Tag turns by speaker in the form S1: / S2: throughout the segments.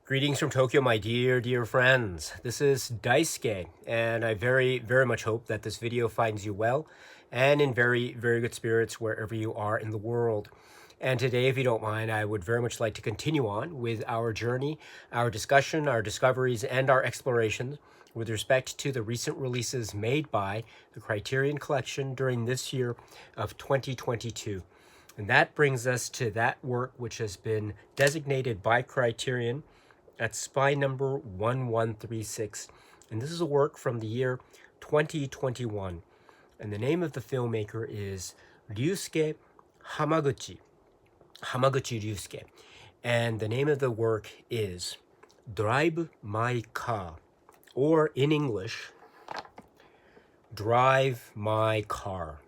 S1: Greetings from Tokyo, my dear friends. This is Daisuke, and I very much hope that this video finds you well and in very good spirits wherever you are in the world. And today, if you don't mind, I would very much like to continue on with our journey, our discussion, our discoveries, and our explorations with respect to the recent releases made by the Criterion Collection during this year of 2022. And that brings us to that work which has been designated by Criterion at spy number 1136. And this is a work from the year 2021. And the name of the filmmaker is Ryusuke Hamaguchi. Hamaguchi Ryusuke. And the name of the work is Drive My Car, or in English, Drive My Car.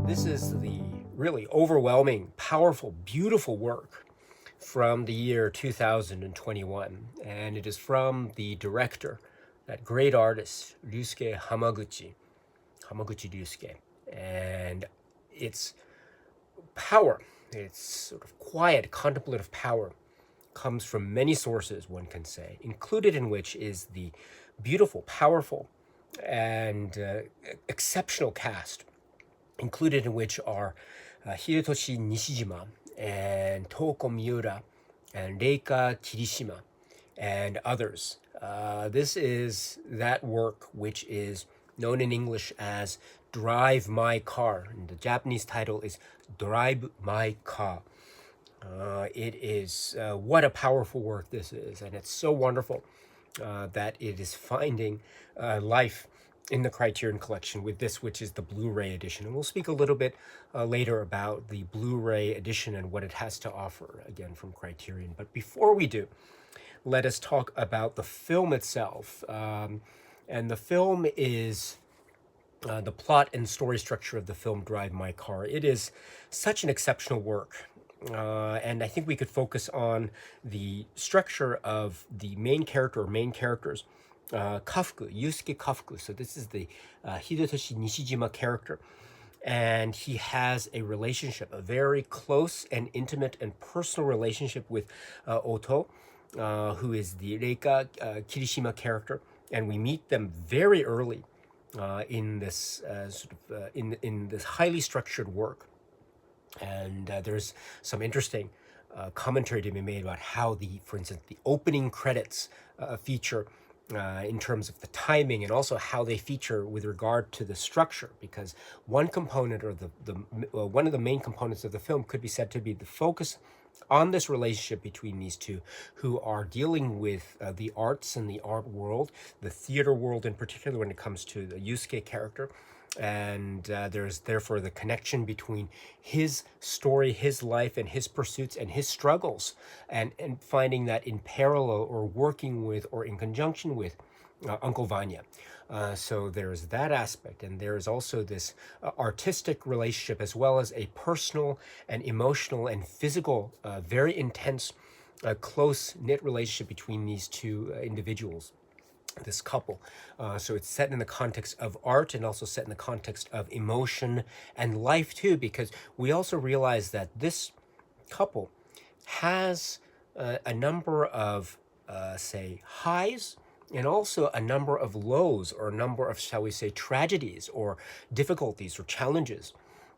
S1: This is the really overwhelming, powerful, beautiful work from the year 2021. And it is from the director, that great artist, Ryusuke Hamaguchi Ryusuke. And its power, its sort of quiet, contemplative power, comes from many sources, one can say, included in which is the beautiful, powerful, and exceptional cast, included in which are Hirotoshi Nishijima and Toko Miura and Reika Kirishima and others. This is that work which is known in English as Drive My Car, and the Japanese title is Drive My Car. It is what a powerful work this is, and it's so wonderful that it is finding life in the Criterion Collection with this, which is the Blu-ray edition. And we'll speak a little bit later about the Blu-ray edition and what it has to offer, again, from Criterion. But before we do, let us talk about the film itself. And the film is the plot and story structure of the film Drive My Car. It is such an exceptional work. And I think we could focus on the structure of the main character or main characters. Kafuku, Yusuke Kafuku. So this is the Hirotoshi Nishijima character. And he has a relationship, a very close and intimate and personal relationship with Oto, who is the Reika Kirishima character. And we meet them very early in this in this highly structured work. And there's some interesting commentary to be made about how for instance, the opening credits feature in terms of the timing, and also how they feature with regard to the structure, because one component, or one of the main components of the film, could be said to be the focus on this relationship between these two, who are dealing with the arts and the art world, the theater world in particular, when it comes to the Yusuke character. And there's therefore the connection between his story, his life, and his pursuits and his struggles, and finding that in parallel or working with or in conjunction with Uncle Vanya. So there's that aspect, and there's also this artistic relationship, as well as a personal and emotional and physical, very intense, close-knit relationship between these two individuals, this couple. So it's set in the context of art, and also set in the context of emotion and life too, because we also realize that this couple has a number of, say, highs, and also a number of lows, or a number of, shall we say, tragedies or difficulties or challenges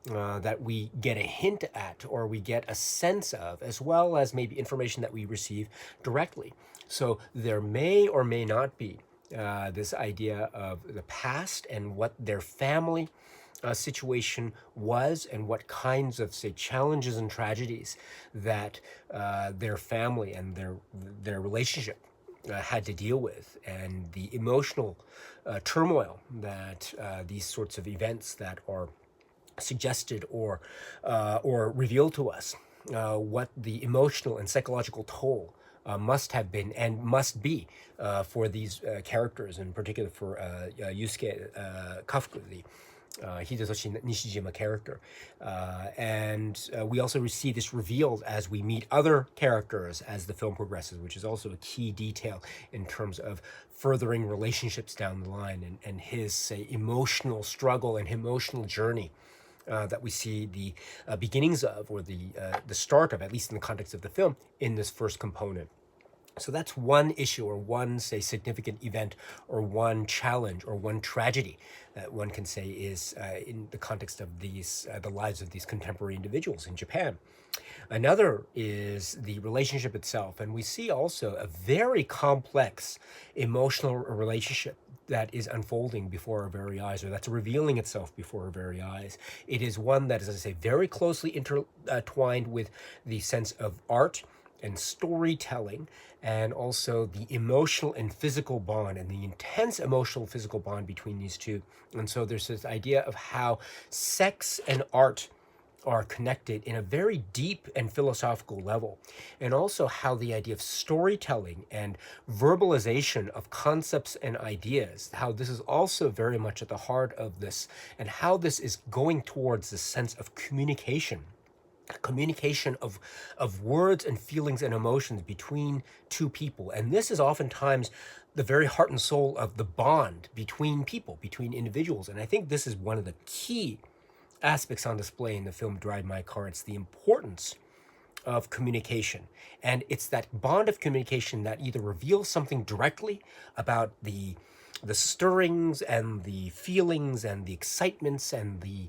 S1: that we get a hint at, or we get a sense of, as well as maybe information that we receive directly. So there may or may not be this idea of the past and what their family situation was, and what kinds of, say, challenges and tragedies that their family and their relationship had to deal with, and the emotional turmoil that these sorts of events that are suggested or revealed to us, what the emotional and psychological toll must have been and must be for these characters, in particular for Yusuke Kafuku, the Hidetoshi Nishijima character. And we also see this revealed as we meet other characters as the film progresses, which is also a key detail in terms of furthering relationships down the line, and his, say, emotional struggle and emotional journey that we see the beginnings of, or the start of, at least in the context of the film, in this first component. So that's one issue, or one, say, significant event, or one challenge, or one tragedy that one can say is in the context of these the lives of these contemporary individuals in Japan. Another is the relationship itself, and we see also a very complex emotional relationship that is unfolding before our very eyes, or that's revealing itself before our very eyes. It is one that is, as I say, very closely intertwined with the sense of art and storytelling, and also the emotional and physical bond, and the intense emotional physical bond between these two. And so there's this idea of how sex and art are connected in a very deep and philosophical level, and also how the idea of storytelling and verbalization of concepts and ideas, how this is also very much at the heart of this, and how this is going towards the sense of communication of words and feelings and emotions between two people. And this is oftentimes the very heart and soul of the bond between people, between individuals. And I think this is one of the key aspects on display in the film Drive My Car. It's the importance of communication. And it's that bond of communication that either reveals something directly about the stirrings and the feelings and the excitements and the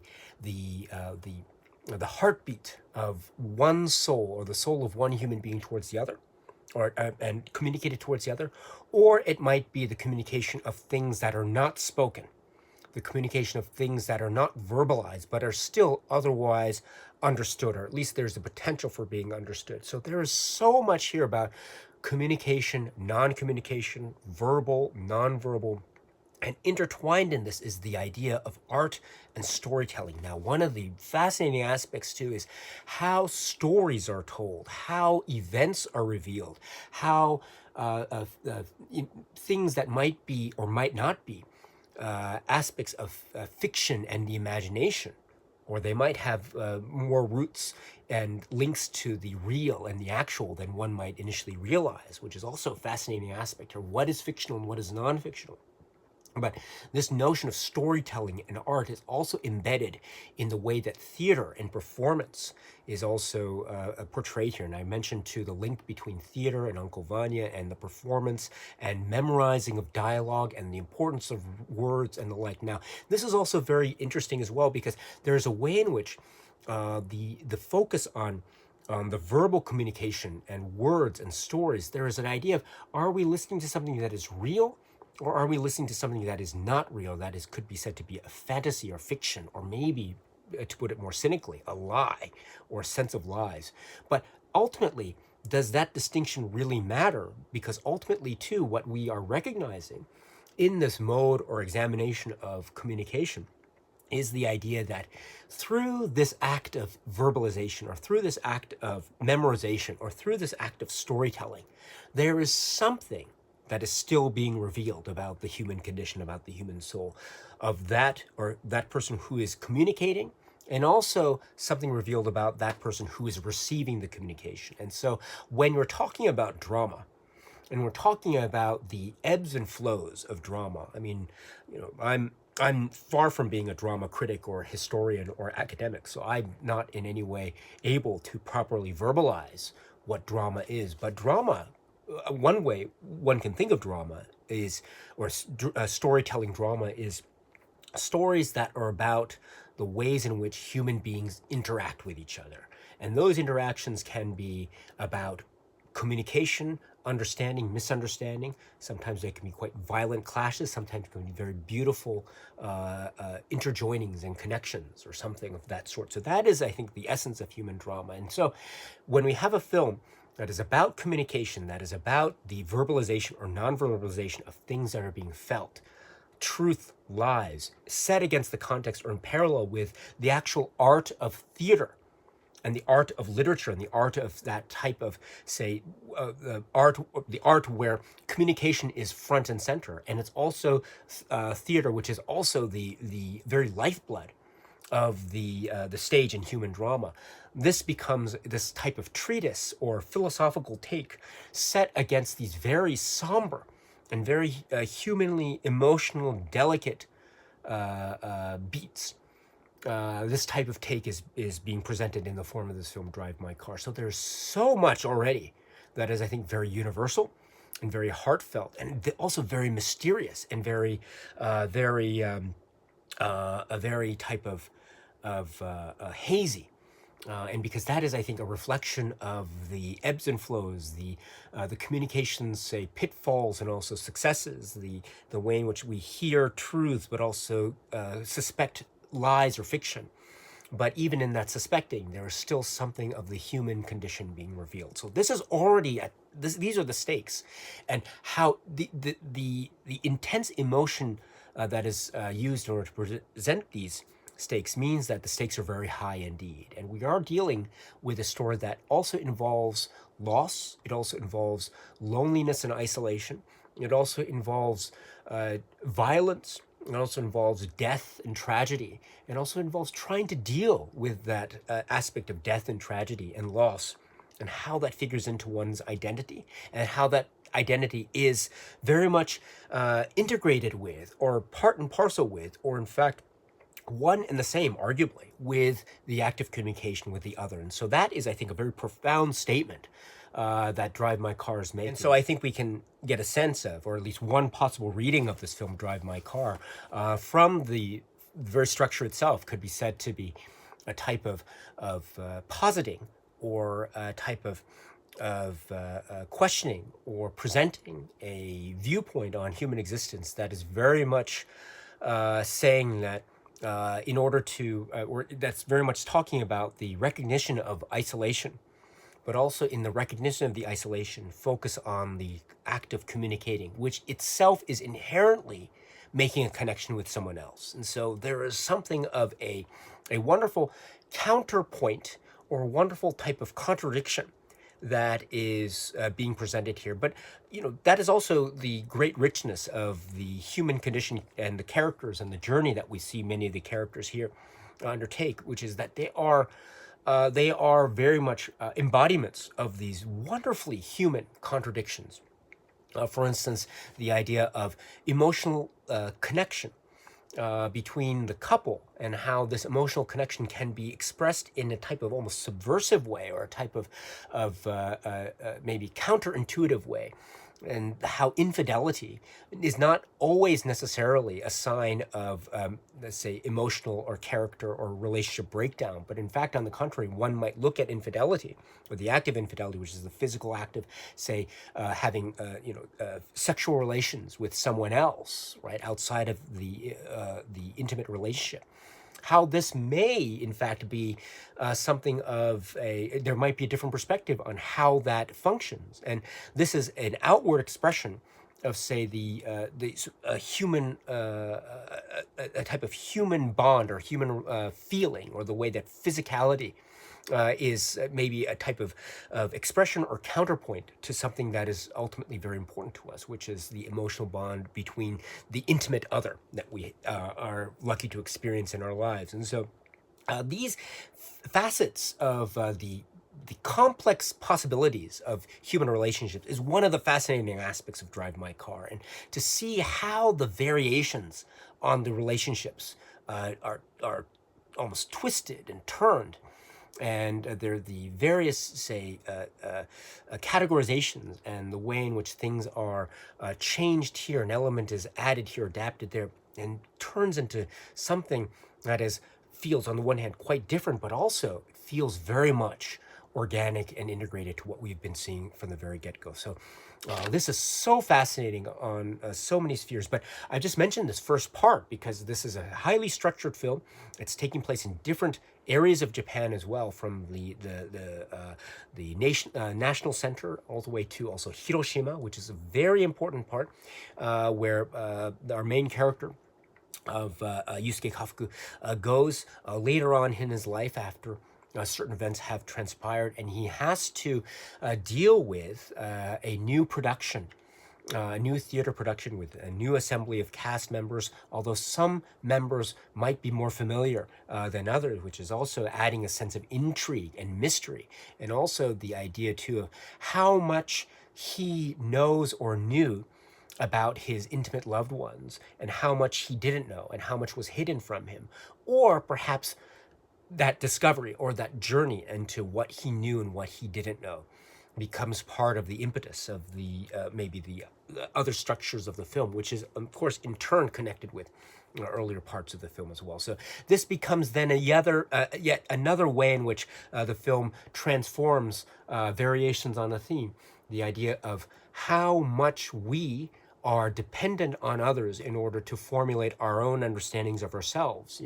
S1: heartbeat of one soul, or the soul of one human being towards the other, or and communicated towards the other, or it might be the communication of things that are not spoken, the communication of things that are not verbalized but are still otherwise understood, or at least there's the potential for being understood. So there is so much here about communication, non-communication, verbal, non-verbal. And intertwined in this is the idea of art and storytelling. Now, one of the fascinating aspects, too, is how stories are told, how events are revealed, how things that might be or might not be aspects of fiction and the imagination, or they might have more roots and links to the real and the actual than one might initially realize, which is also a fascinating aspect here. What is fictional and what is non-fictional? But this notion of storytelling and art is also embedded in the way that theater and performance is also portrayed here. And I mentioned too the link between theater and Uncle Vanya and the performance and memorizing of dialogue and the importance of words and the like. Now, this is also very interesting as well, because there's a way in which the focus on the verbal communication and words and stories, there is an idea of, are we listening to something that is real, or are we listening to something that is not real, that is could be said to be a fantasy or fiction, or maybe, to put it more cynically, a lie or a sense of lies? But ultimately, does that distinction really matter? Because ultimately, too, what we are recognizing in this mode or examination of communication is the idea that through this act of verbalization, or through this act of memorization, or through this act of storytelling, there is something that is still being revealed about the human condition, about the human soul, of that, or that person who is communicating, and also something revealed about that person who is receiving the communication. And so when we're talking about drama, and we're talking about the ebbs and flows of drama, I mean, I'm far from being a drama critic or historian or academic, so I'm not in any way able to properly verbalize what drama is. But drama, one way one can think of drama is, or storytelling drama is stories that are about the ways in which human beings interact with each other. And those interactions can be about communication, understanding, misunderstanding. Sometimes they can be quite violent clashes. Sometimes it can be very beautiful interjoinings and connections, or something of that sort. So that is, I think, the essence of human drama. And so when we have a film that is about communication, that is about the verbalization or non-verbalization of things that are being felt, truth, lies, set against the context or in parallel with the actual art of theater and the art of literature and the art of that type of, say, the art where communication is front and center, and it's also theater, which is also the very lifeblood of the stage in human drama. This becomes this type of treatise or philosophical take set against these very somber and very humanly emotional, delicate beats. This type of take is being presented in the form of this film, Drive My Car. So there's so much already that is, I think, very universal and very heartfelt, and also very mysterious and very, a very type of hazy. And because that is, I think, a reflection of the ebbs and flows, the communications, say, pitfalls and also successes, the way in which we hear truths but also suspect lies or fiction. But even in that suspecting, there is still something of the human condition being revealed. So this is already these are the stakes, and how the intense emotion that is used in order to present these stakes means that the stakes are very high indeed. And we are dealing with a story that also involves loss. It also involves loneliness and isolation. It also involves violence. It also involves death and tragedy. It also involves trying to deal with that aspect of death and tragedy and loss, and how that figures into one's identity, and how that identity is very much integrated with, or part and parcel with, or in fact one and the same, arguably, with the act of communication with the other. And so that is, I think, a very profound statement that Drive My Car is making. And so I think we can get a sense of, or at least one possible reading of this film, Drive My Car, from the very structure itself, could be said to be a type of positing, or a type of questioning or presenting a viewpoint on human existence that is very much saying that in order to, or that's very much talking about the recognition of isolation, but also in the recognition of the isolation, focus on the act of communicating, which itself is inherently making a connection with someone else. And so there is something of a wonderful counterpoint, or a wonderful type of contradiction that is being presented here. But that is also the great richness of the human condition and the characters and the journey that we see many of the characters here undertake, which is that they are very much embodiments of these wonderfully human contradictions. For instance, the idea of emotional connection between the couple, and how this emotional connection can be expressed in a type of almost subversive way, or a type of maybe counterintuitive way, and how infidelity is not always necessarily a sign of, let's say, emotional or character or relationship breakdown, but in fact, on the contrary, one might look at infidelity, or the act of infidelity, which is the physical act of, say, having sexual relations with someone else, right, outside of the intimate relationship. How this may, in fact, be something of there might be a different perspective on how that functions. And this is an outward expression of, say, the human, a type of human bond, or human feeling, or the way that physicality is maybe a type of expression or counterpoint to something that is ultimately very important to us, which is the emotional bond between the intimate other that we are lucky to experience in our lives. And so these facets of the complex possibilities of human relationships is one of the fascinating aspects of Drive My Car, and to see how the variations on the relationships are almost twisted and turned, and there are the various, say, categorizations, and the way in which things are changed here, an element is added here, adapted there, and turns into something that feels, on the one hand, quite different, but also feels very much organic and integrated to what we've been seeing from the very get-go. So this is so fascinating on so many spheres. But I just mentioned this first part because this is a highly structured film. It's taking place in different areas of Japan as well, from the national center all the way to also Hiroshima, which is a very important part, where our main character of Yusuke Kafuku goes later on in his life, after certain events have transpired, and he has to deal with a new production, a new theater production with a new assembly of cast members, although some members might be more familiar than others, which is also adding a sense of intrigue and mystery, and also the idea too of how much he knows or knew about his intimate loved ones and how much he didn't know and how much was hidden from him, or perhaps that discovery or that journey into what he knew and what he didn't know becomes part of the impetus of the maybe the other structures of the film, which is of course in turn connected with earlier parts of the film as well. So this becomes then yet another way in which the film transforms variations on a theme, the idea of how much we are dependent on others in order to formulate our own understandings of ourselves,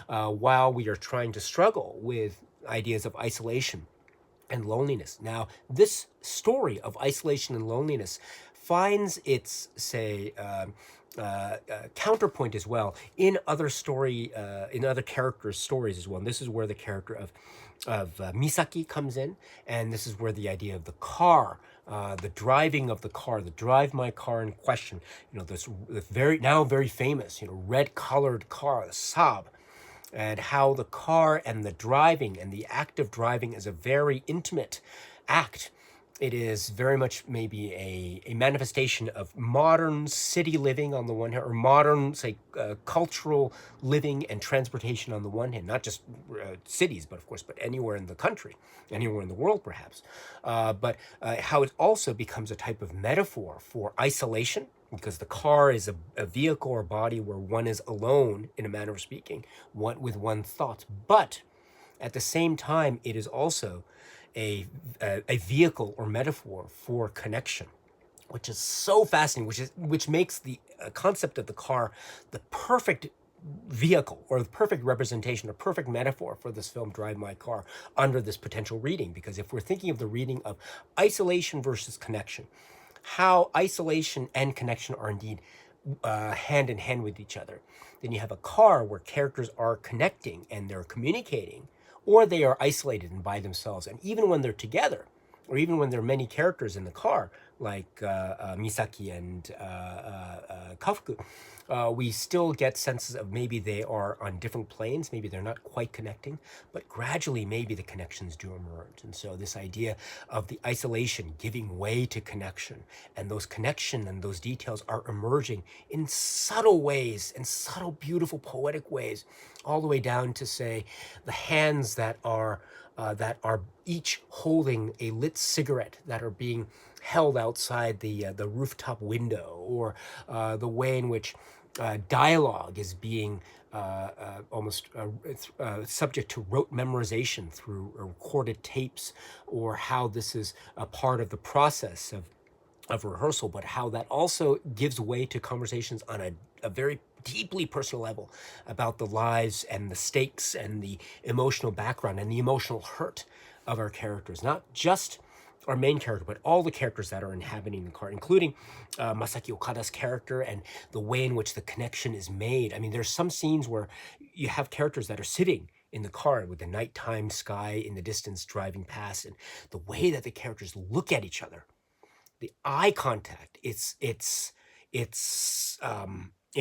S1: while we are trying to struggle with ideas of isolation and loneliness. Now, this story of isolation and loneliness finds its, say, counterpoint as well in other characters' stories as well. And this is where the character of Misaki comes in, and this is where the idea of the car, the driving of the car, the drive my car in question, this very famous, red-colored car, the Saab, and how the car and the driving and the act of driving is a very intimate act. It is very much maybe a manifestation of modern city living on the one hand, or modern, say, cultural living and transportation on the one hand, not just cities, but of course, but anywhere in the country, anywhere in the world perhaps. But how it also becomes a type of metaphor for isolation, because the car is a vehicle or body where one is alone, in a manner of speaking, with one's thoughts. But at the same time, it is also a vehicle or metaphor for connection, which is so fascinating, which makes the concept of the car the perfect vehicle or the perfect representation, a perfect metaphor for this film, Drive My Car, under this potential reading. Because if we're thinking of the reading of isolation versus connection, how isolation and connection are indeed hand in hand with each other, then you have a car where characters are connecting and they're communicating, or they are isolated and by themselves. And even when they're together, or even when there are many characters in the car, like Misaki and Kafuku, we still get senses of maybe they are on different planes, maybe they're not quite connecting, but gradually maybe the connections do emerge. And so this idea of the isolation giving way to connection, and those connection and those details are emerging in subtle ways, in subtle, beautiful, poetic ways, all the way down to, say, the hands that are each holding a lit cigarette that are being held outside the rooftop window, or the way in which dialogue is being almost subject to rote memorization through recorded tapes, or how this is a part of the process of rehearsal, but how that also gives way to conversations on a very deeply personal level about the lives and the stakes and the emotional background and the emotional hurt of our characters, not just our main character, but all the characters that are inhabiting the car, including Masaki Okada's character, and the way in which the connection is made. I mean, there's some scenes where you have characters that are sitting in the car with the nighttime sky in the distance driving past, and the way that the characters look at each other, the eye contact, it's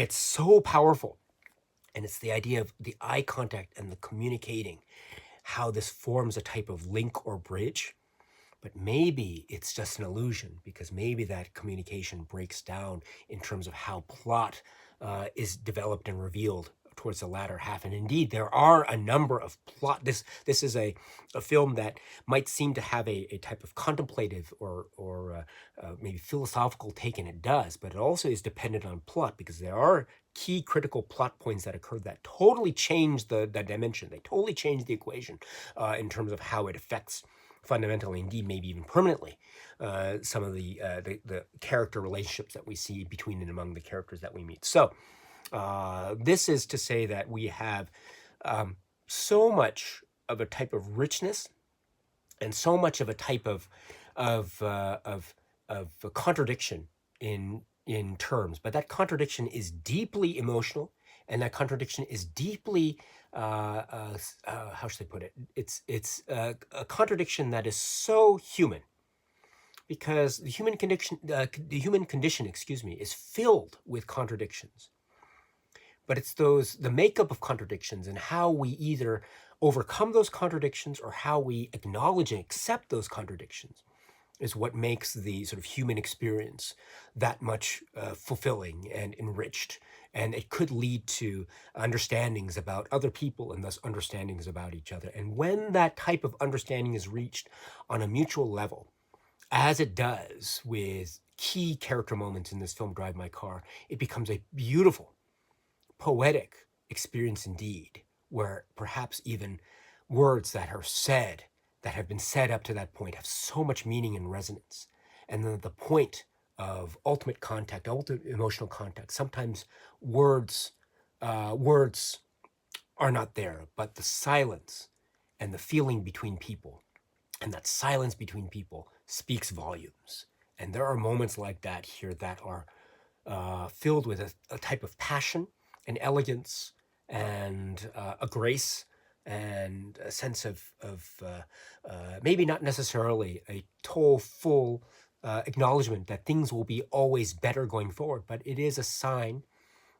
S1: so powerful. And it's the idea of the eye contact and the communicating, how this forms a type of link or bridge. But maybe it's just an illusion, because maybe that communication breaks down in terms of how plot is developed and revealed towards the latter half. And indeed, there are a number of plot. This is a film that might seem to have a type of contemplative or maybe philosophical take, and it does, but it also is dependent on plot, because there are key critical plot points that occur that totally change the dimension. They totally change the equation in terms of how it affects fundamentally, indeed maybe even permanently, some of the character relationships that we see between and among the characters that we meet. So this is to say that we have so much of a type of richness and so much of a type of a contradiction in terms, but that contradiction is deeply emotional. And that contradiction is deeply, how should I put it? It's a contradiction that is so human, because the human condition, excuse me, is filled with contradictions. But it's the makeup of contradictions and how we either overcome those contradictions or how we acknowledge and accept those contradictions is what makes the sort of human experience that much fulfilling and enriched. And it could lead to understandings about other people and thus understandings about each other. And when that type of understanding is reached on a mutual level, as it does with key character moments in this film, Drive My Car, it becomes a beautiful, poetic experience indeed, where perhaps even words that are said, that have been said up to that point, have so much meaning and resonance. And then at the point of ultimate contact, ultimate emotional contact, sometimes words are not there, but the silence and the feeling between people, and that silence between people speaks volumes. And there are moments like that here that are filled with a type of passion and elegance and a grace and a sense of maybe not necessarily a full acknowledgement that things will be always better going forward, but it is a sign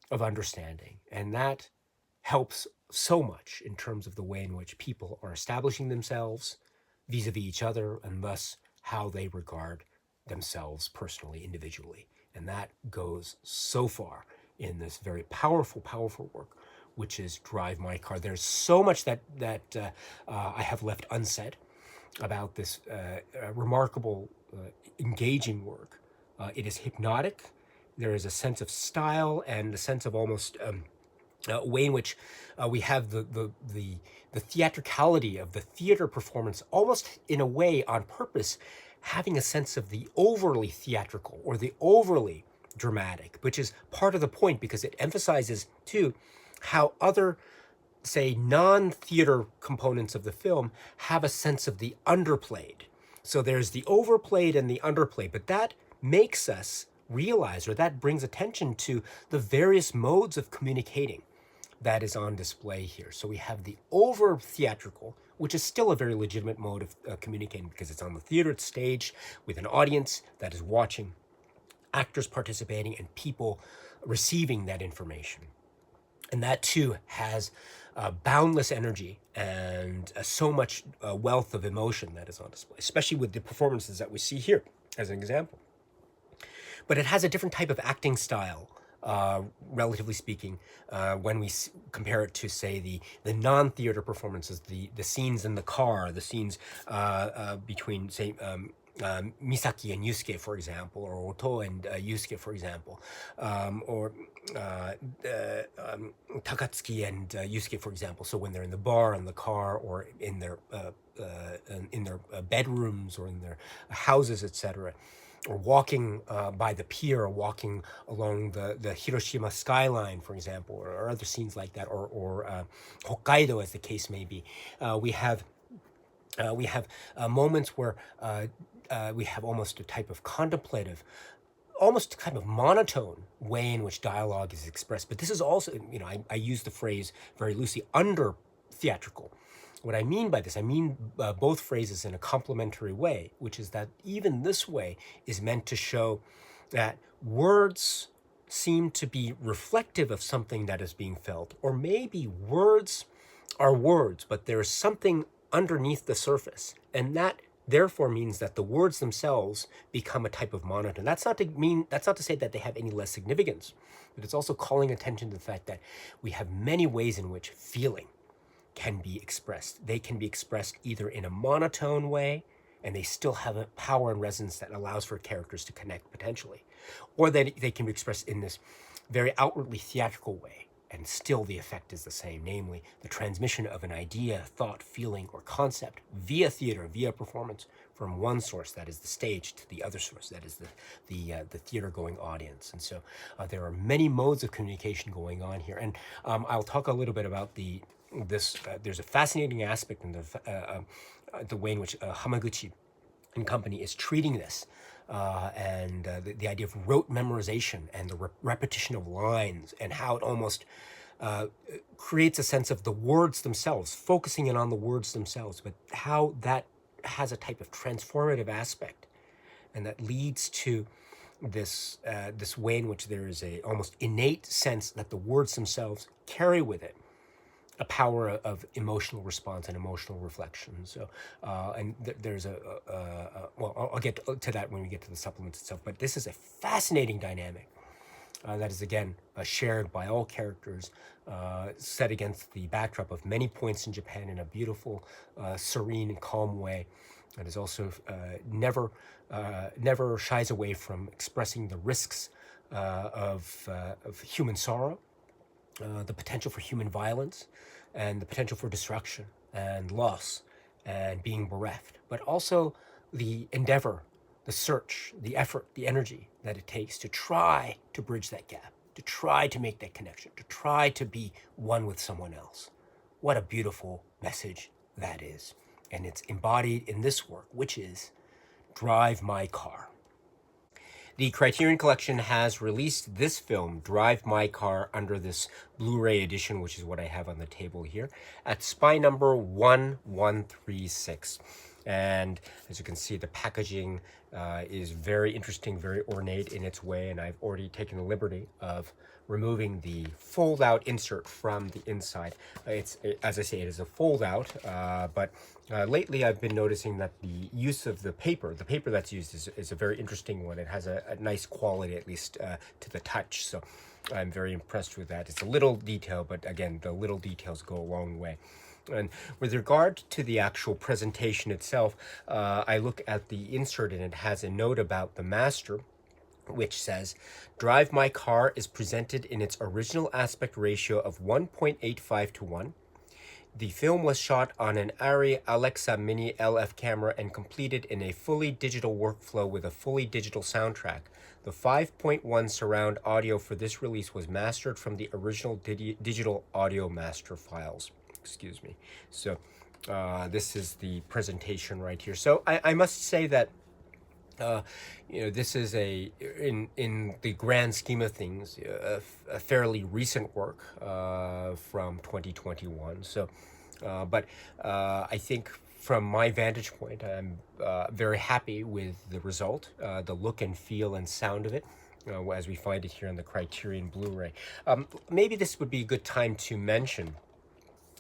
S1: of understanding. And that helps so much in terms of the way in which people are establishing themselves vis-a-vis each other, and thus how they regard themselves personally, individually. And that goes so far in this very powerful, powerful work, which is Drive My Car. There's so much that I have left unsaid about this remarkable, engaging work. It is hypnotic. There is a sense of style and a sense of almost way in which we have the theatricality of the theater performance, almost in a way on purpose, having a sense of the overly theatrical or the overly dramatic, which is part of the point, because it emphasizes too how other, say, non-theater components of the film have a sense of the underplayed. So there's the overplayed and the underplayed, but that makes us realize, or that brings attention to the various modes of communicating that is on display here. So we have the over theatrical, which is still a very legitimate mode of communicating, because it's on the theater stage with an audience that is watching, actors participating, and people receiving that information. And that too has boundless energy and so much wealth of emotion that is on display, especially with the performances that we see here as an example. But it has a different type of acting style, relatively speaking, when we compare it to, say, the non-theater performances, the scenes in the car, the scenes between, say, Misaki and Yusuke, for example, or Oto and Yusuke, for example, or Takatsuki and Yusuke, for example. So when they're in the bar, in the car, or in their bedrooms, or in their houses, etc., or walking by the pier, or walking along the Hiroshima skyline, for example, or other scenes like that, or Hokkaido, as the case may be, we have moments where we have almost a type of contemplative, almost kind of monotone way in which dialogue is expressed. But this is also, I use the phrase very loosely, under theatrical. What I mean by this, I mean both phrases in a complementary way, which is that even this way is meant to show that words seem to be reflective of something that is being felt, or maybe words are words, but there is something underneath the surface, and that therefore means that the words themselves become a type of monotone. That's not to say that they have any less significance, but it's also calling attention to the fact that we have many ways in which feeling can be expressed. They can be expressed either in a monotone way, and they still have a power and resonance that allows for characters to connect potentially, or that they can be expressed in this very outwardly theatrical way, and still the effect is the same, namely the transmission of an idea, thought, feeling, or concept via theater, via performance, from one source, that is the stage, to the other source, that is the theater-going audience. And so there are many modes of communication going on here. And I'll talk a little bit about there's a fascinating aspect in the way in which Hamaguchi and company is treating this, and the idea of rote memorization and the repetition of lines, and how it almost creates a sense of the words themselves, focusing in on the words themselves, but how that has a type of transformative aspect, and that leads to this way in which there is a almost innate sense that the words themselves carry with it a power of emotional response and emotional reflection. So, there's well, I'll get to that when we get to the supplements itself. But this is a fascinating dynamic that is again shared by all characters, set against the backdrop of many points in Japan in a beautiful, serene, and calm way. It is also never shies away from expressing the risks of human sorrow, the potential for human violence, and the potential for destruction and loss and being bereft, but also the endeavor, the search, the effort, the energy that it takes to try to bridge that gap, to try to make that connection, to try to be one with someone else. What a beautiful message that is. And it's embodied in this work, which is Drive My Car. The Criterion Collection has released this film, Drive My Car, under this Blu-ray edition, which is what I have on the table here, at SPY number 1136. And as you can see, the packaging is very interesting, very ornate in its way, and I've already taken the liberty of removing the fold-out insert from the inside. As I say, it is a fold-out, but lately I've been noticing that the use of the paper that's used is a very interesting one. It has a nice quality, at least to the touch, so I'm very impressed with that. It's a little detail, but again, the little details go a long way. And with regard to the actual presentation itself, I look at the insert and it has a note about the master, which says, Drive My Car is presented in its original aspect ratio of 1.85 to 1. The film was shot on an Arri Alexa Mini LF camera and completed in a fully digital workflow with a fully digital soundtrack. The 5.1 surround audio for this release was mastered from the original digital audio master files. Excuse me. So this is the presentation right here. So I must say that this is in the grand scheme of things, a fairly recent work from 2021. So, but I think from my vantage point, I'm very happy with the result, the look and feel and sound of it, as we find it here on the Criterion Blu-ray. Maybe this would be a good time to mention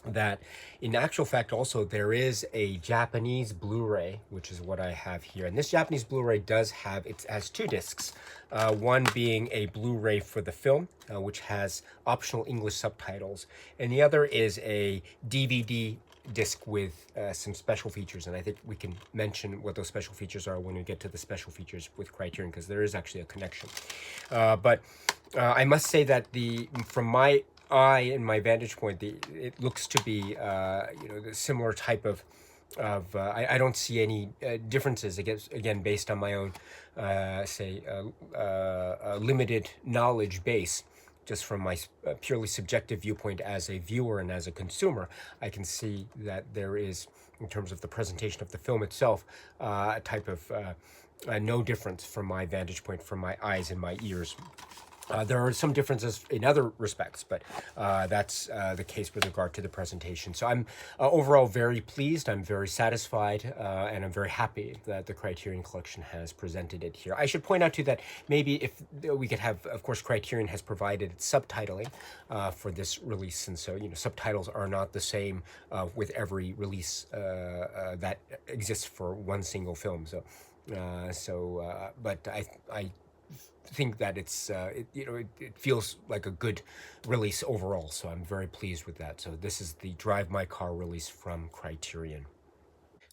S1: that in actual fact also there is a Japanese Blu-ray, which is what I have here, and this Japanese Blu-ray has two discs, one being a Blu-ray for the film, which has optional English subtitles, and the other is a DVD disc with some special features, and I think we can mention what those special features are when we get to the special features with Criterion, because there is actually a connection. But I must say that from my eye and my vantage point, it looks to be the similar type of I don't see any differences, again based on my own limited knowledge base. Just from my purely subjective viewpoint as a viewer and as a consumer, I can see that there is, in terms of the presentation of the film itself, a type of no difference from my vantage point, from my eyes and my ears. There are some differences in other respects, but that's the case with regard to the presentation. So I'm overall very pleased, I'm very satisfied, and I'm very happy that the Criterion Collection has presented it here. I should point out too that maybe if we could have, of course, Criterion has provided subtitling for this release, and so subtitles are not the same with every release that exists for one single film. So, but I think that it feels like a good release overall, so I'm very pleased with that. So this is the Drive My Car release from Criterion.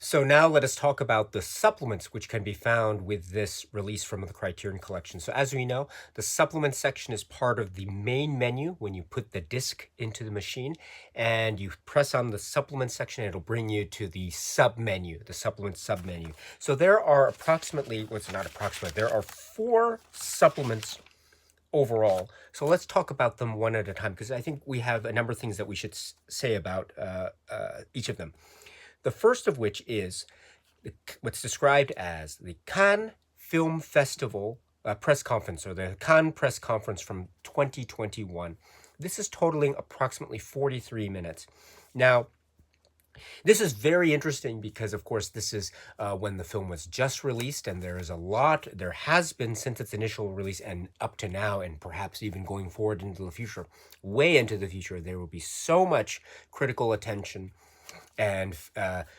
S1: So now let us talk about the supplements which can be found with this release from the Criterion Collection. So as we know, the supplement section is part of the main menu when you put the disc into the machine, and you press on the supplement section, it'll bring you to the sub-menu, the supplement sub-menu. So there are there are 4 supplements overall. So let's talk about them one at a time, because I think we have a number of things that we should say about each of them. The first of which is what's described as the Cannes Film Festival press conference, or the Cannes press conference from 2021. This is totaling approximately 43 minutes. Now, this is very interesting because, of course, this is when the film was just released, and there has been since its initial release and up to now, and perhaps even going forward into the future, way into the future, there will be so much critical attention and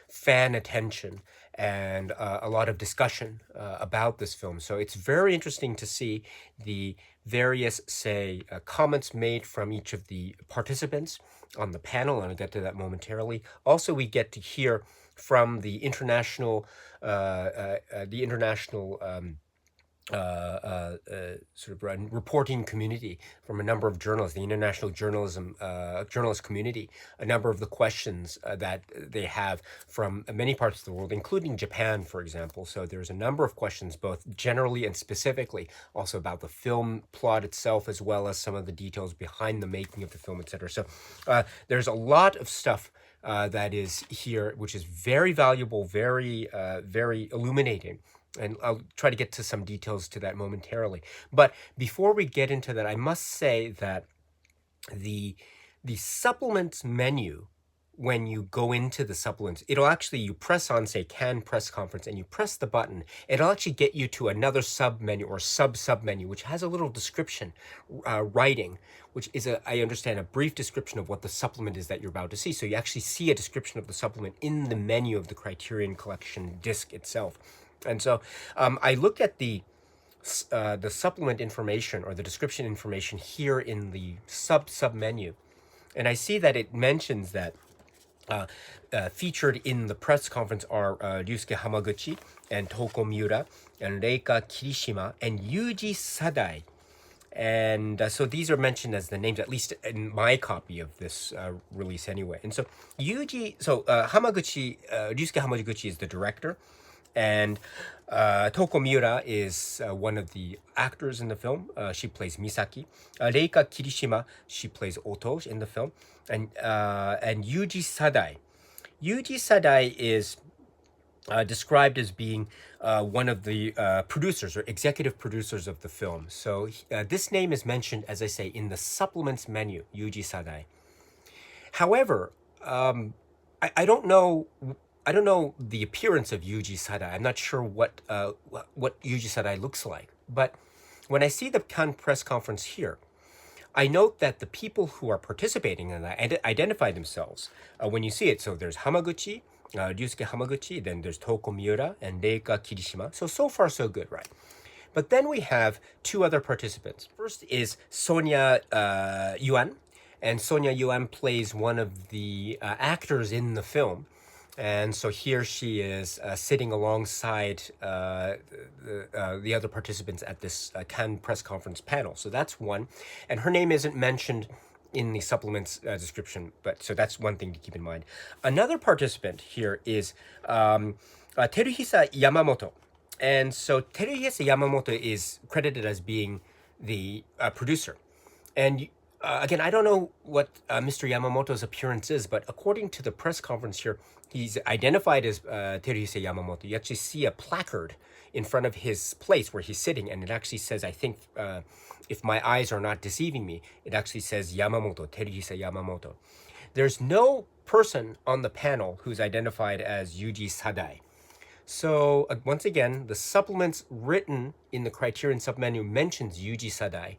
S1: fan attention and a lot of discussion about this film. So it's very interesting to see the various, say, comments made from each of the participants on the panel, and I'll get to that momentarily. Also, we get to hear from the international sort of reporting community, from a number of journalists, the international journalist community, a number of the questions that they have from many parts of the world, including Japan, for example. So there's a number of questions, both generally and specifically, also about the film plot itself, as well as some of the details behind the making of the film, etc. So there's a lot of stuff that is here, which is very valuable, very illuminating. And I'll try to get to some details to that momentarily. But before we get into that, I must say that the supplements menu, when you go into the supplements, you press on, say, Cannes press conference, and you press the button, it'll actually get you to another sub menu or sub menu, which has a little description writing, which is, I understand, a brief description of what the supplement is that you're about to see. So you actually see a description of the supplement in the menu of the Criterion Collection disc itself. And so I looked at the supplement information or the description information here in the sub menu, and I see that it mentions that featured in the press conference are Ryusuke Hamaguchi and Toko Miura and Reika Kirishima and Yuji Sadai. And so these are mentioned as the names, at least in my copy of this release anyway. And so Ryusuke Hamaguchi is the director. And Toko Miura is one of the actors in the film. She plays Misaki. Reika Kirishima, she plays Oto in the film. And Yuji Sadai. Yuji Sadai is described as being one of the producers or executive producers of the film. So this name is mentioned, as I say, in the supplements menu, Yuji Sadai. However, I don't know the appearance of Yuji Sadai. I'm not sure what Yuji Sadai looks like. But when I see the Cannes press conference here, I note that the people who are participating in that identify themselves when you see it. So there's Hamaguchi, Ryusuke Hamaguchi, then there's Toko Miura and Reika Kirishima. So far so good, right? But then we have two other participants. First is Sonia Yuan, and Sonia Yuan plays one of the actors in the film. And so here she is sitting alongside the other participants at this Cannes press conference panel. So that's one. And her name isn't mentioned in the supplements description, but so that's one thing to keep in mind. Another participant here is Teruhisa Yamamoto. And so Teruhisa Yamamoto is credited as being the producer. And again, I don't know what Mr. Yamamoto's appearance is, but according to the press conference here, he's identified as Teruhisa Yamamoto. You actually see a placard in front of his place where he's sitting, and it actually says, I think, if my eyes are not deceiving me, it actually says Yamamoto, Teruhisa Yamamoto. There's no person on the panel who's identified as Yuji Sadai. So once again, the supplements written in the Criterion submenu mentions Yuji Sadai,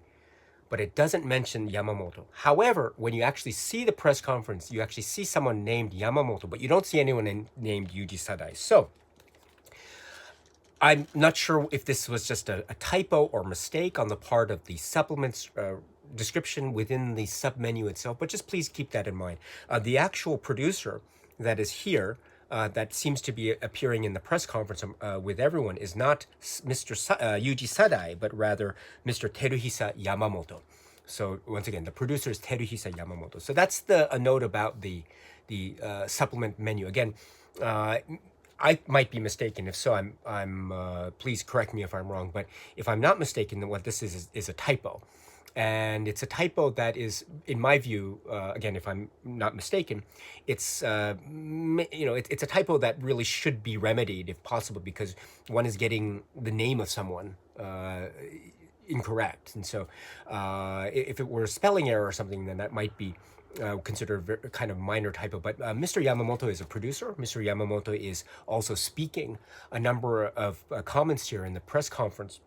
S1: but it doesn't mention Yamamoto. However, when you actually see the press conference, you actually see someone named Yamamoto, but you don't see anyone named Yuji Sadai. So I'm not sure if this was just a typo or mistake on the part of the supplements description within the submenu itself, but just please keep that in mind. The actual producer that is here, that seems to be appearing in the press conference with everyone, is not Mr. Yuji Sadai, but rather Mr. Teruhisa Yamamoto. So once again, the producer is Teruhisa Yamamoto. So that's a note about the supplement menu. Again, I might be mistaken. If so, I'm please correct me if I'm wrong. But if I'm not mistaken, then what this is a typo. And it's a typo that is, in my view, again, if I'm not mistaken, it's it's a typo that really should be remedied if possible, because one is getting the name of someone incorrect. And so if it were a spelling error or something, then that might be considered a kind of minor typo. But Mr. Yamamoto is a producer. Mr. Yamamoto is also speaking a number of comments here in the press conference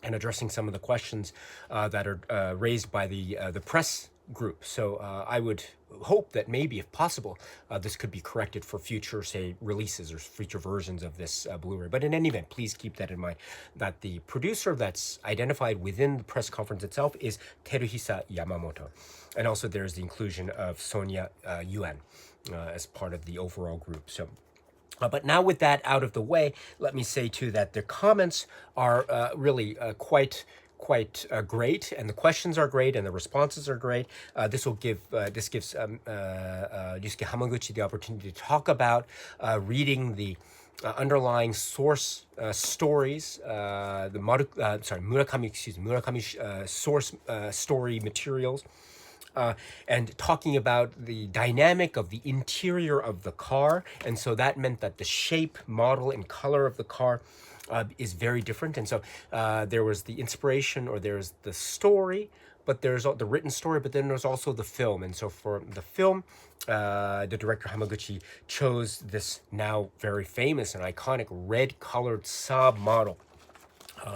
S1: and addressing some of the questions that are raised by the press group. So I would hope that maybe, if possible, this could be corrected for future, say, releases or future versions of this Blu-ray. But in any event, please keep that in mind, that the producer that's identified within the press conference itself is Teruhisa Yamamoto. And also there's the inclusion of Sonia Yuan as part of the overall group. So. But now with that out of the way, let me say too that the comments are really quite great, and the questions are great, and the responses are great. This gives Ryusuke Hamaguchi the opportunity to talk about reading the underlying source stories, Murakami source story materials. And talking about the dynamic of the interior of the car. And so that meant that the shape, model, and color of the car is very different. And so there was the inspiration, or there's the story, but there's the written story, but then there's also the film. And so for the film, the director Hamaguchi chose this now very famous and iconic red-colored Saab model.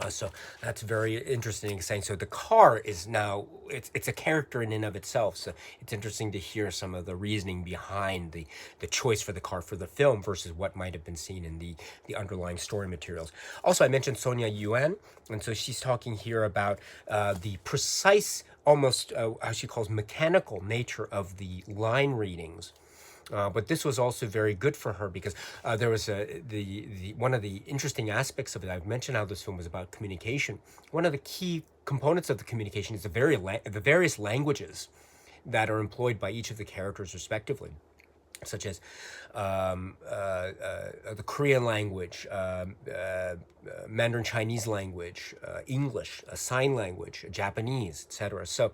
S1: So that's very interesting and exciting. So the car is now, it's a character in and of itself. So it's interesting to hear some of the reasoning behind the choice for the car for the film versus what might have been seen in the underlying story materials. Also, I mentioned Sonia Yuan, and so she's talking here about the precise, almost how she calls mechanical nature of the line readings. But this was also very good for her because there was one of the interesting aspects of it. I've mentioned how this film was about communication. One of the key components of the communication is the various languages that are employed by each of the characters respectively, such as the Korean language, Mandarin Chinese language, English, sign language, Japanese, etc. So.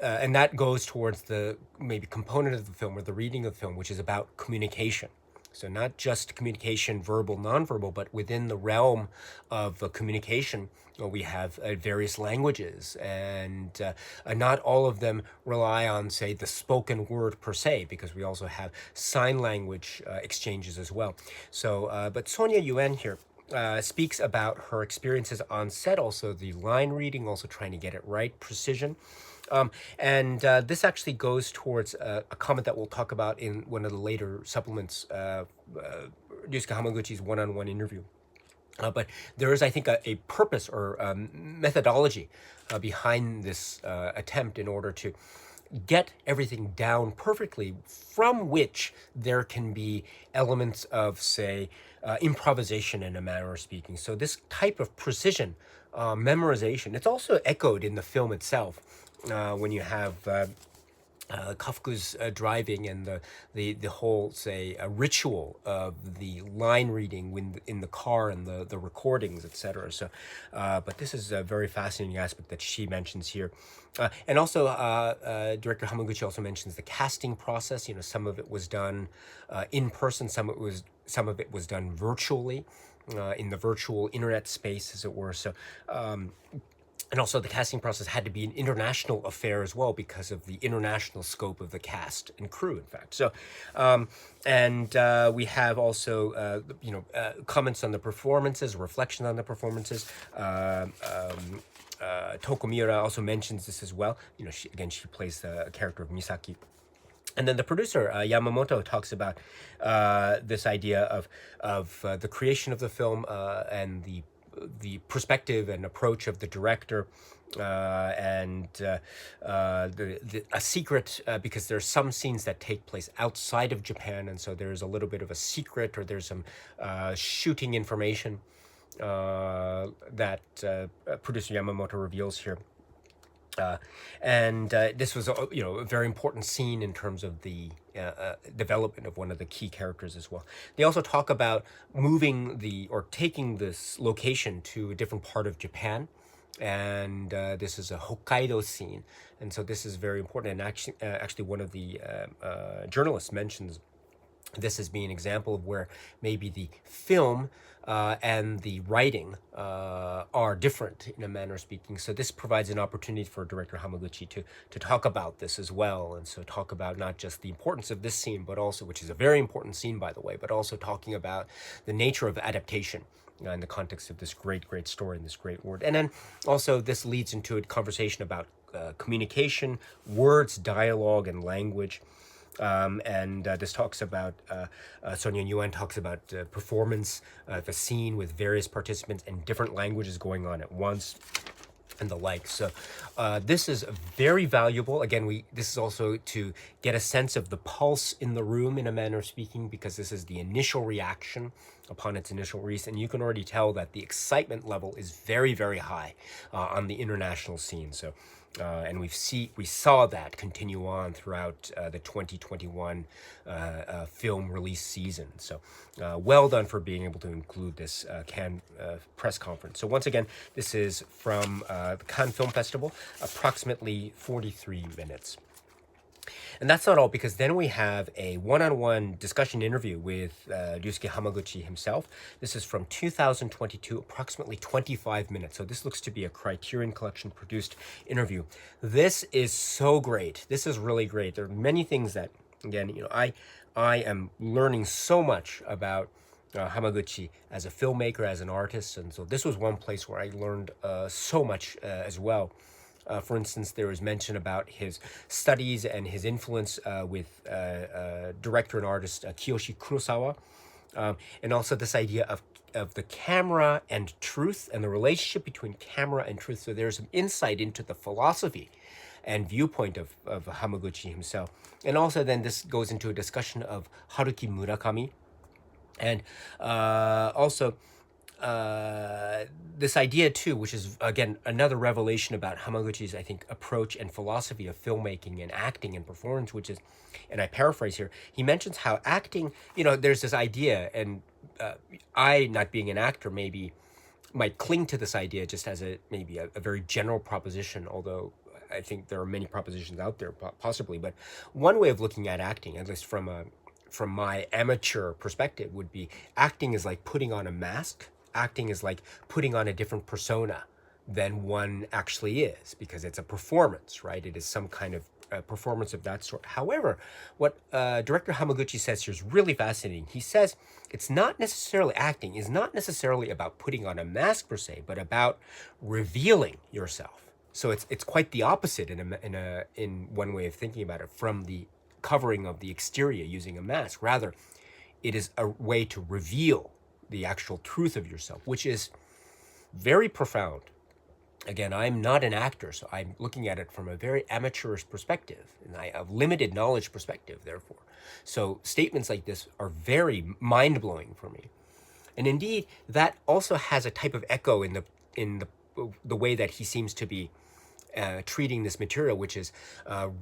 S1: And that goes towards the maybe component of the film, or the reading of the film, which is about communication. So not just communication, verbal, nonverbal, but within the realm of communication, we have various languages, and not all of them rely on, say, the spoken word per se, because we also have sign language exchanges as well. So, but Sonia Yuan here speaks about her experiences on set, also the line reading, also trying to get it right, precision. And this actually goes towards a comment that we'll talk about in one of the later supplements, Ryusuke Hamaguchi's one-on-one interview. But there is, I think, a purpose or methodology behind this attempt in order to get everything down perfectly, from which there can be elements of, say, improvisation in a manner of speaking. So this type of precision, memorization, it's also echoed in the film itself when you have Kafka's driving and the whole, say, ritual of the line reading in the car and the recordings, etc. So, but this is a very fascinating aspect that she mentions here. And also, Director Hamaguchi also mentions the casting process. You know, some of it was done in person, some of it was done virtually, in the virtual internet space, as it were. So. And also the casting process had to be an international affair as well, because of the international scope of the cast and crew, in fact. So, we have also, comments on the performances, reflection on the performances. Tokomiura also mentions this as well. You know, she plays the character of Misaki. And then the producer, Yamamoto, talks about this idea of the creation of the film and the perspective and approach of the director, and a secret, because there's some scenes that take place outside of Japan, and so there's a little bit of a secret, or there's some shooting information that producer Yamamoto reveals here. This was a very important scene in terms of the development of one of the key characters as well. They also talk about taking this location to a different part of Japan, and this is a Hokkaido scene, and so this is very important. And actually one of the journalists mentions this as being an example of where maybe the film and the writing are different in a manner of speaking. So this provides an opportunity for director Hamaguchi to talk about this as well. And so talk about not just the importance of this scene, but also, which is a very important scene, by the way, but also talking about the nature of adaptation in the context of this great, great story and this great word. And then also this leads into a conversation about communication, words, dialogue, and language. And this talks about, Sonia Yuan talks about performance of a scene with various participants and different languages going on at once and the like. So this is very valuable. Again, this is also to get a sense of the pulse in the room in a manner of speaking, because this is the initial reaction upon its initial release. And you can already tell that the excitement level is very, very high on the international scene. So and we saw that continue on throughout the 2021 film release season. So well done for being able to include this Cannes press conference. So once again, this is from the Cannes Film Festival, approximately 43 minutes. And that's not all, because then we have a one-on-one discussion interview with Ryusuke Hamaguchi himself. This is from 2022, approximately 25 minutes. So this looks to be a Criterion Collection produced interview. This is so great. This is really great. There are many things that, again, I am learning so much about Hamaguchi as a filmmaker, as an artist. And so this was one place where I learned so much as well. For instance, there was mention about his studies and his influence with director and artist Kiyoshi Kurosawa, and also this idea of the camera and truth and the relationship between camera and truth. So there's some insight into the philosophy and viewpoint of Hamaguchi himself. And also then this goes into a discussion of Haruki Murakami, and also this idea too, which is again another revelation about Hamaguchi's, I think, approach and philosophy of filmmaking and acting and performance, which is, and I paraphrase here, he mentions how acting, there's this idea, and I, not being an actor, maybe might cling to this idea just as maybe a very general proposition, although I think there are many propositions out there possibly. But one way of looking at acting, at least from my amateur perspective, would be acting is like putting on a mask. Acting is like putting on a different persona than one actually is, because it's a performance, right? It is some kind of performance of that sort. However, what director Hamaguchi says here is really fascinating. He says it's not necessarily, acting is not necessarily about putting on a mask per se, but about revealing yourself. So it's quite the opposite in one way of thinking about it, from the covering of the exterior using a mask. Rather, it is a way to reveal the actual truth of yourself, which is very profound. Again, I'm not an actor, so I'm looking at it from a very amateurish perspective, and I have limited knowledge perspective, therefore. So statements like this are very mind-blowing for me. And indeed, that also has a type of echo in the way that he seems to be treating this material, which is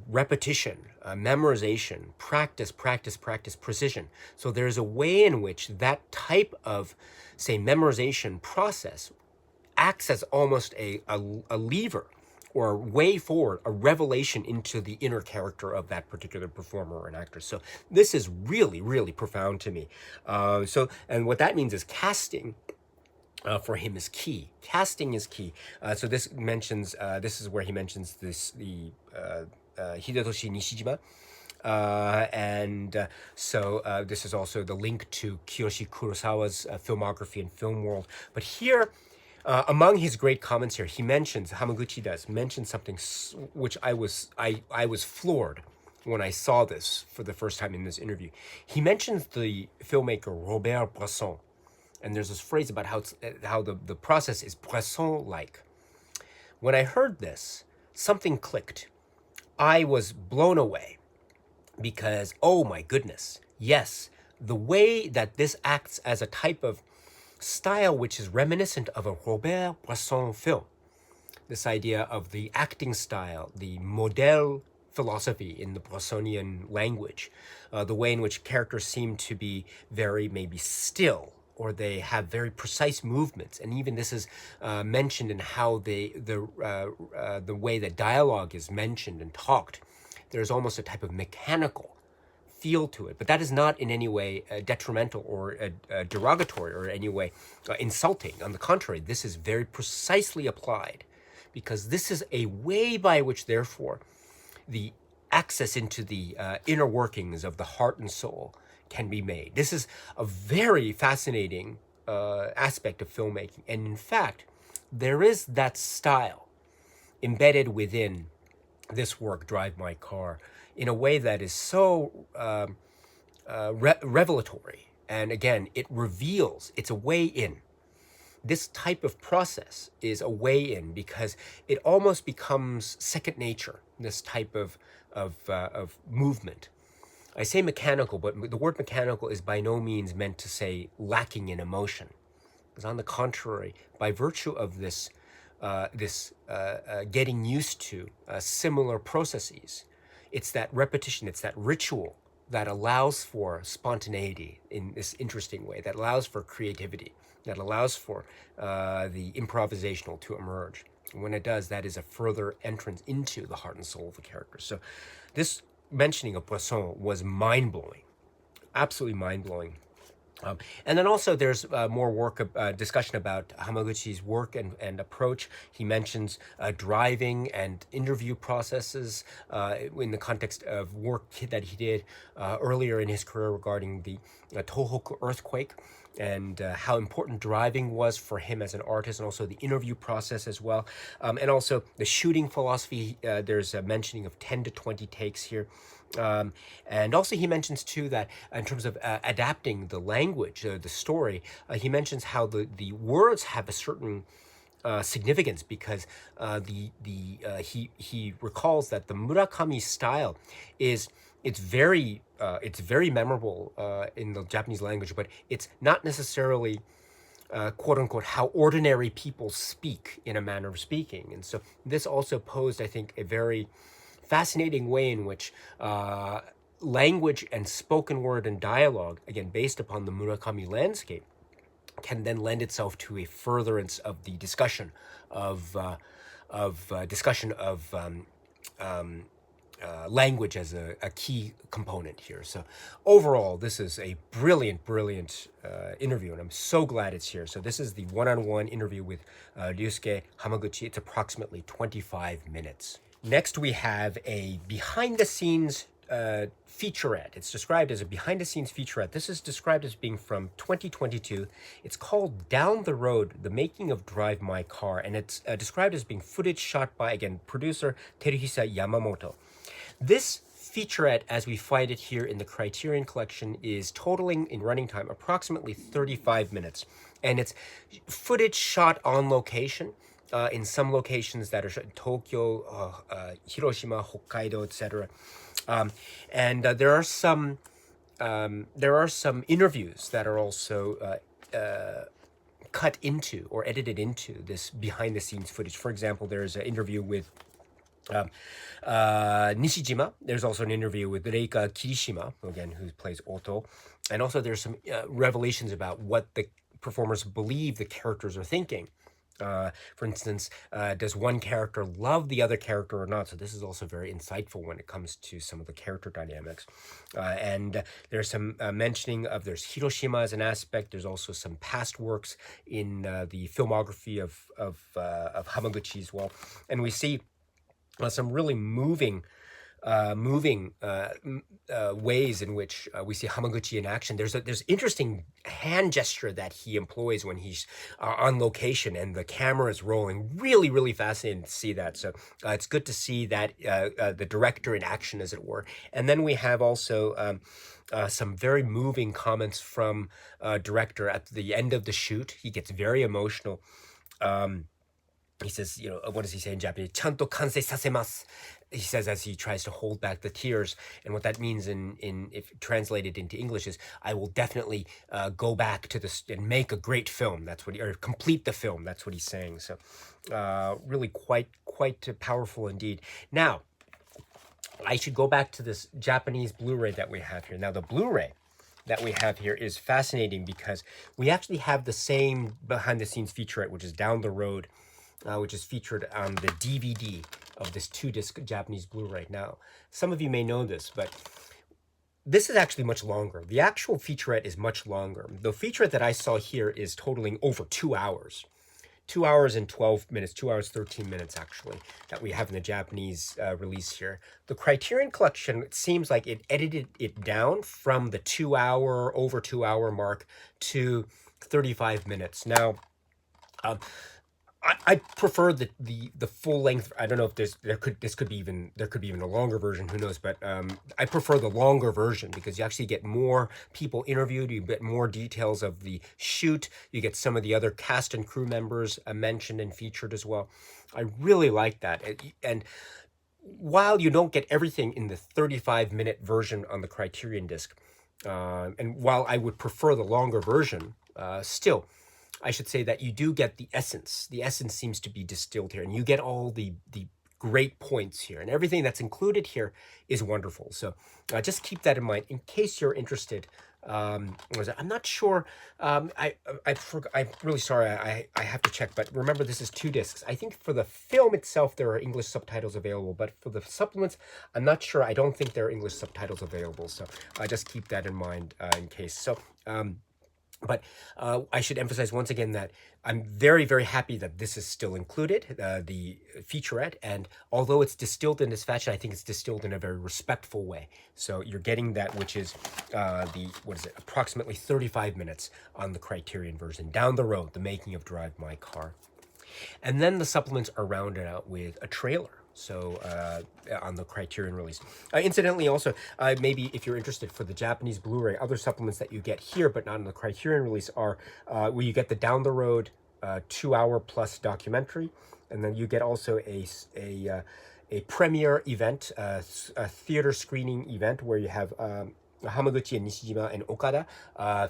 S1: repetition, memorization, practice, precision. So there's a way in which that type of, say, memorization process acts as almost a lever or a way forward, a revelation into the inner character of that particular performer or an actor. So this is really, really profound to me. And what that means is casting for him is key. Casting is key. So this mentions, this is where he mentions the Hidetoshi Nishijima. So this is also the link to Kiyoshi Kurosawa's filmography and film world. But here, among his great comments here, he mentions, Hamaguchi does mention something which I was floored when I saw this for the first time in this interview. He mentions the filmmaker Robert Bresson. And there's this phrase about how the process is Bresson-like. When I heard this, something clicked. I was blown away because, oh my goodness, yes, the way that this acts as a type of style which is reminiscent of a Robert Bresson film. This idea of the acting style, the modèle philosophy in the Bressonian language, the way in which characters seem to be very maybe still, or they have very precise movements, and even this is mentioned in how the way that dialogue is mentioned and talked. There's almost a type of mechanical feel to it. But that is not in any way detrimental or derogatory or in any way insulting. On the contrary, this is very precisely applied, because this is a way by which, therefore, the access into the inner workings of the heart and soul can be made. This is a very fascinating aspect of filmmaking. And in fact, there is that style embedded within this work, Drive My Car, in a way that is so revelatory. And again, it reveals, it's a way in. This type of process is a way in, because it almost becomes second nature, this type of movement. I say mechanical, but the word mechanical is by no means meant to say lacking in emotion. Because on the contrary, by virtue of this getting used to similar processes, it's that repetition, it's that ritual that allows for spontaneity in this interesting way, that allows for creativity, that allows for the improvisational to emerge. And when it does, that is a further entrance into the heart and soul of the character. So this mentioning of Poisson was mind-blowing, absolutely mind-blowing. And then also there's more work, discussion about Hamaguchi's work and approach. He mentions driving and interview processes in the context of work that he did earlier in his career regarding the Tohoku earthquake, and how important driving was for him as an artist, and also the interview process as well. And also the shooting philosophy. There's a mentioning of 10 to 20 takes here. And also he mentions too that in terms of adapting the language, the story, he mentions how the words have a certain significance, because he recalls that the Murakami style it's very memorable in the Japanese language, but it's not necessarily quote unquote how ordinary people speak in a manner of speaking. And so this also posed, I think, a very fascinating way in which language and spoken word and dialogue, again based upon the Murakami landscape, can then lend itself to a furtherance of the discussion of language as a key component here. So overall, this is a brilliant interview, and I'm so glad it's here. So this is the one-on-one interview with Ryusuke Hamaguchi. It's approximately 25 minutes. Next, we have a behind-the-scenes featurette. It's described as a behind-the-scenes featurette. This is described as being from 2022. It's called Down the Road, The Making of Drive My Car, and it's described as being footage shot by, again, producer Teruhisa Yamamoto. This featurette, as we find it here in the Criterion collection, is totaling in running time approximately 35 minutes. And it's footage shot on location, in some locations that are shot in Tokyo, Hiroshima, Hokkaido, etc. And there are some interviews that are also cut into or edited into this behind-the-scenes footage. For example, there's an interview with Nishijima. There's also an interview with Reika Kirishima, again, who plays Oto. And also there's some revelations about what the performers believe the characters are thinking. For instance, does one character love the other character or not? So this is also very insightful when it comes to some of the character dynamics. And there's some mentioning of, there's Hiroshima as an aspect. There's also some past works in the filmography of Hamaguchi as well. And we see some really moving ways in which we see Hamaguchi in action. There's interesting hand gesture that he employs when he's on location and the camera is rolling. Really fascinating to see that. So it's good to see that the director in action, as it were. And then we have also some very moving comments from director at the end of the shoot. He gets very emotional. He says, what does he say in Japanese? ちゃんと完成させます. He says as he tries to hold back the tears. And what that means if translated into English is, I will definitely go back to this and make a great film. That's what or complete the film. That's what he's saying. So really quite powerful indeed. Now, I should go back to this Japanese Blu-ray that we have here. Now, the Blu-ray that we have here is fascinating because we actually have the same behind-the-scenes featurette, which is Down the Road, which is featured on the DVD of this 2-disc Japanese Blu-ray. Now, some of you may know this, but this is actually much longer. The actual featurette is much longer. The featurette that I saw here is totaling over 2 hours. 2 hours and 12 minutes, 2 hours, 13 minutes, actually, that we have in the Japanese release here. The Criterion Collection, it seems like it edited it down from the over 2 hour mark to 35 minutes. Now, I prefer the full length. I don't know if this could be even a longer version. Who knows? But I prefer the longer version because you actually get more people interviewed. You get more details of the shoot. You get some of the other cast and crew members mentioned and featured as well. I really like that. And while you don't get everything in the 35-minute version on the Criterion disc, and while I would prefer the longer version, still, I should say that you do get the essence. The essence seems to be distilled here, and you get all the great points here, and everything that's included here is wonderful. So just keep that in mind in case you're interested. I'm not sure. I'm really sorry. I have to check, but remember this is 2 discs. I think for the film itself there are English subtitles available, but for the supplements, I'm not sure. I don't think there are English subtitles available. So just keep that in mind in case. So. But I should emphasize once again that I'm very, very happy that this is still included, the featurette. And although it's distilled in this fashion, I think it's distilled in a very respectful way. So you're getting that, which is approximately 35 minutes on the Criterion version. Down the road, the making of Drive My Car. And then the supplements are rounded out with a trailer. So on the Criterion release. Incidentally, also, maybe if you're interested for the Japanese Blu-ray, other supplements that you get here but not in the Criterion release are where you get the down the road 2 hour plus documentary, and then you get also a premiere event, a theater screening event where you have Hamaguchi and Nishijima and Okada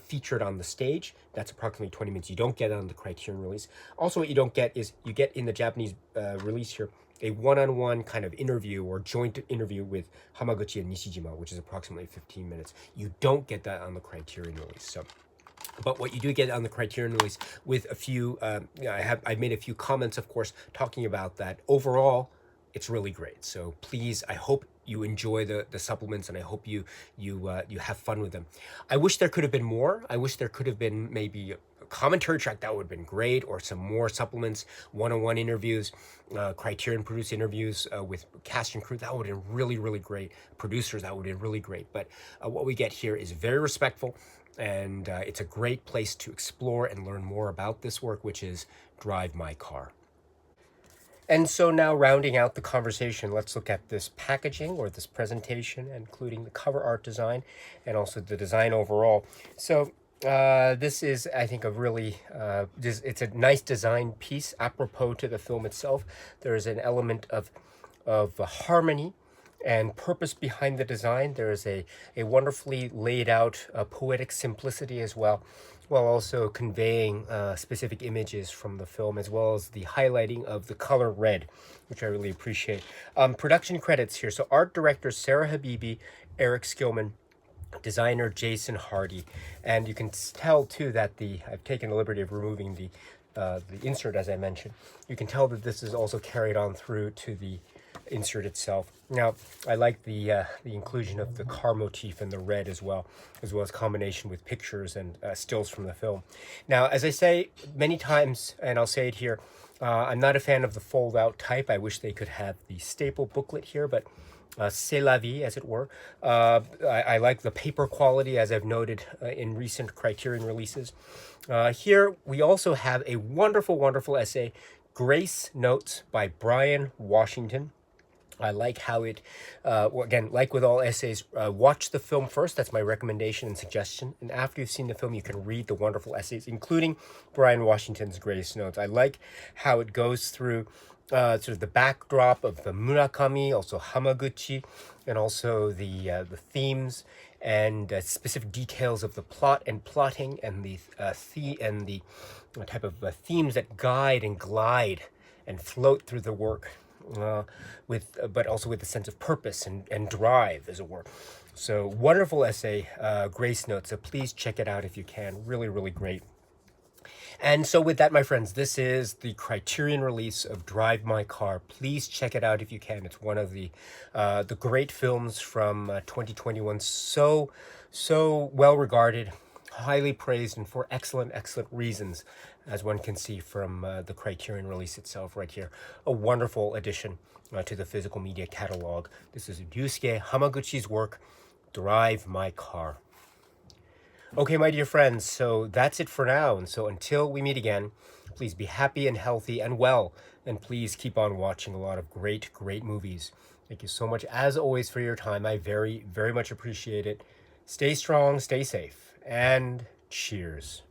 S1: featured on the stage. That's approximately 20 minutes. You don't get it on the Criterion release. Also, what you don't get is you get in the Japanese release here a one-on-one kind of interview or joint interview with Hamaguchi and Nishijima, which is approximately 15 minutes. You don't get that on the Criterion release. So, but what you do get on the Criterion release with a few, I've made a few comments, of course, talking about that. Overall, it's really great. So please, I hope you enjoy the supplements, and I hope you have fun with them. I wish there could have been more. I wish there could have been maybe a commentary track. That would have been great, or some more supplements, one-on-one interviews, Criterion produced interviews with cast and crew. That would have been really, really great. Producers, that would have been really great. But what we get here is very respectful, and it's a great place to explore and learn more about this work, which is Drive My Car. And so now, rounding out the conversation, let's look at this packaging or this presentation, including the cover art design and also the design overall. So this is, I think, a really, it's a nice design piece apropos to the film itself. There is an element of harmony and purpose behind the design. There is a wonderfully laid out poetic simplicity as well, while also conveying specific images from the film, as well as the highlighting of the color red, which I really appreciate. Production credits here. So art director Sarah Habibi, Eric Skillman, designer Jason Hardy. And you can tell too that I've taken the liberty of removing the insert, as I mentioned. You can tell that this is also carried on through to the insert itself. Now, I like the inclusion of the car motif in the red as well as combination with pictures and stills from the film. Now, as I say many times, and I'll say it here, I'm not a fan of the fold-out type. I wish they could have the staple booklet here, but c'est la vie, as it were. I like the paper quality, as I've noted in recent Criterion releases. Here, we also have a wonderful, wonderful essay, Grace Notes by Brian Washington. I like how it, again, like with all essays, watch the film first. That's my recommendation and suggestion. And after you've seen the film, you can read the wonderful essays, including Brian Washington's Grace Notes. I like how it goes through sort of the backdrop of the Murakami, also Hamaguchi, and also the themes and specific details of the plot and plotting, and the type of themes that guide and glide and float through the work. But also with a sense of purpose and drive, as it were. So wonderful essay, Grace Notes. So please check it out if you can. Really, really great. And so with that, my friends, this is the Criterion release of Drive My Car. Please check it out if you can. It's one of the great films from 2021. So well regarded, highly praised, and for excellent reasons, as one can see from the Criterion release itself right here. A wonderful addition to the physical media catalog. This is Ryusuke Hamaguchi's work, Drive My Car. Okay, my dear friends, so that's it for now. And so until we meet again, please be happy and healthy and well. And please keep on watching a lot of great movies. Thank you so much, as always, for your time. I very much appreciate it. Stay strong, stay safe, and cheers.